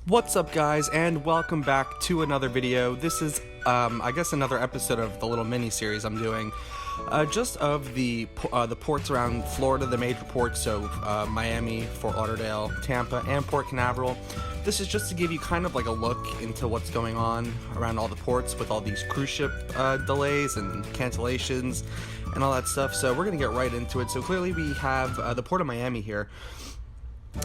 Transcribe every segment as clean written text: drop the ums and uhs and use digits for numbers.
What's up, guys, and welcome back to another video. This is, I guess, another episode of the little mini-series I'm doing, just of the ports around Florida, the major ports, so Miami, Fort Lauderdale, Tampa, and Port Canaveral. This is just to give you kind of like a look into what's going on around all the ports with all these cruise ship delays and cancellations and all that stuff, so we're going to get right into it. So clearly we have the Port of Miami here.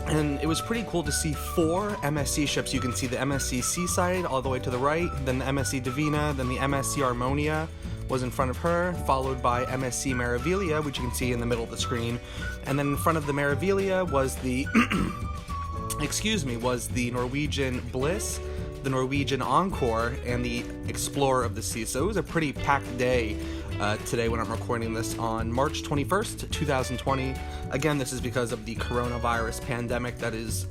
And it was pretty cool to see 4 MSC ships. You can see the MSC Seaside all the way to the right, then the MSC Divina, then the MSC Armonia was in front of her, followed by MSC Meraviglia, which you can see in the middle of the screen. And then in front of the Meraviglia was the, was the Norwegian Bliss, the Norwegian Encore, and the Explorer of the Sea. So it was a pretty packed day today when I'm recording this on March 21st, 2020. Again, this is because of the coronavirus pandemic that is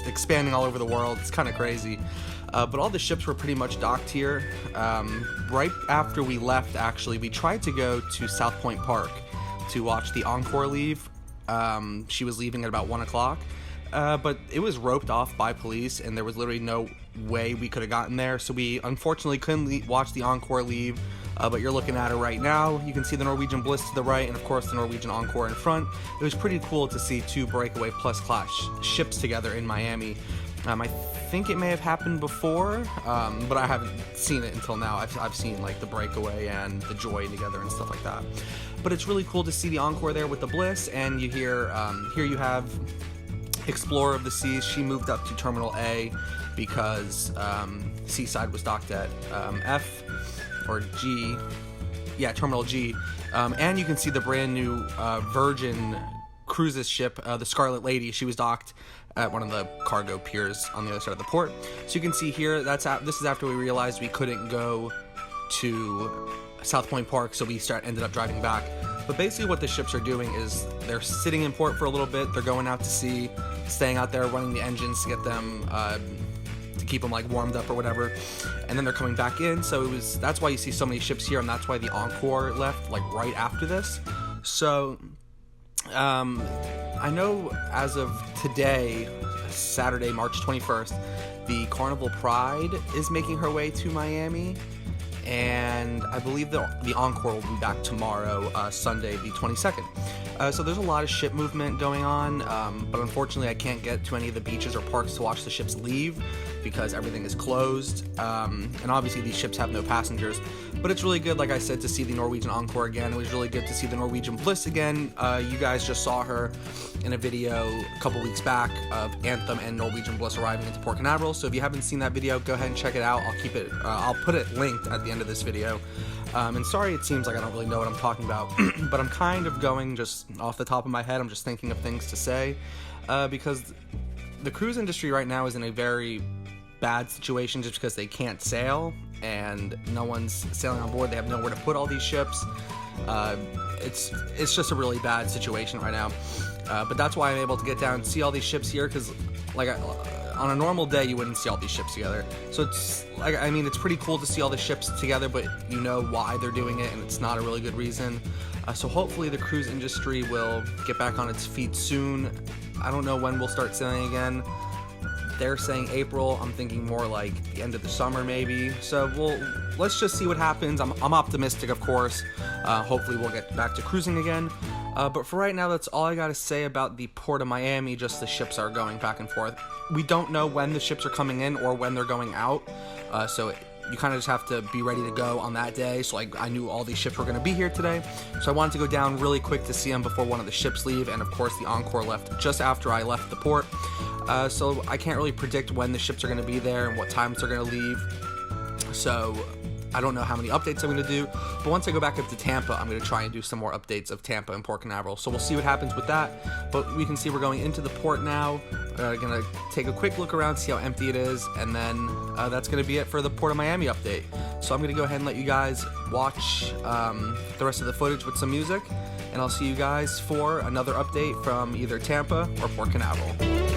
expanding all over the world. It's kind of crazy. But all the ships were pretty much docked here. Right after we left, actually, we tried to go to South Point Park to watch the Encore leave. She was leaving at about 1 o'clock. But it was roped off by police, and there was literally no way we could have gotten there, so we unfortunately couldn't watch the Encore leave. But you're looking at it right now. You can see the Norwegian Bliss to the right, and of course the Norwegian Encore in front. It was pretty cool to see 2 breakaway plus class ships together in Miami. I think it may have happened before, but I haven't seen it until now. I've seen like the breakaway and the Joy together and stuff like that. But it's really cool to see the Encore there with the Bliss, and you hear here you have Explorer of the Seas. She moved up to Terminal A because Seaside was docked at F or G, yeah, Terminal G, and you can see the brand new Virgin Cruises ship, the Scarlet Lady. She was docked at one of the cargo piers on the other side of the port. So you can see here, this is after we realized we couldn't go to South Point Park, so we ended up driving back. But basically what the ships are doing is they're sitting in port for a little bit, they're going out to sea, staying out there, running the engines to get them, to keep them like warmed up or whatever, and then they're coming back in. So that's why you see so many ships here, and that's why the Encore left like right after this. So I know as of today, Saturday, March 21st, the Carnival Pride is making her way to Miami. And I believe the Encore will be back tomorrow, Sunday the 22nd. So there's a lot of ship movement going on, but unfortunately I can't get to any of the beaches or parks to watch the ships leave because everything is closed, and obviously these ships have no passengers. But it's really good, like I said, to see the Norwegian Encore again. It was really good to see the Norwegian Bliss again. You guys just saw her in a video a couple weeks back of Anthem and Norwegian Bliss arriving into Port Canaveral. So if you haven't seen that video, go ahead and check it out. I'll put it linked at the end of this video. And sorry it seems like I don't really know what I'm talking about, but I'm kind of going just off the top of my head. I'm just thinking of things to say, because the cruise industry right now is in a very bad situation just because they can't sail and no one's sailing on board. They have nowhere to put all these ships. It's just a really bad situation right now. But that's why I'm able to get down and see all these ships here, because like on a normal day you wouldn't see all these ships together. So it's like, I mean, it's pretty cool to see all the ships together, but you know why they're doing it, and it's not a really good reason. So hopefully the cruise industry will get back on its feet soon. I don't know when we'll start sailing again. They're saying April. I'm thinking more like the end of the summer maybe. So let's just see what happens. I'm optimistic, of course. Hopefully we'll get back to cruising again. But for right now, that's all I gotta say about the Port of Miami. Just the ships are going back and forth. We don't know when the ships are coming in or when they're going out. So you kind of just have to be ready to go on that day. So like, I knew all these ships were going to be here today, so I wanted to go down really quick to see them before one of the ships leave. And of course the Encore left just after I left the port, so I can't really predict when the ships are going to be there and what times they're going to leave. So I don't know how many updates I'm going to do, but once I go back up to Tampa, I'm going to try and do some more updates of Tampa and Port Canaveral. So we'll see what happens with that. But we can see we're going into the port now. Going to take a quick look around, see how empty it is, and then that's going to be it for the Port of Miami update. So I'm going to go ahead and let you guys watch the rest of the footage with some music, and I'll see you guys for another update from either Tampa or Port Canaveral.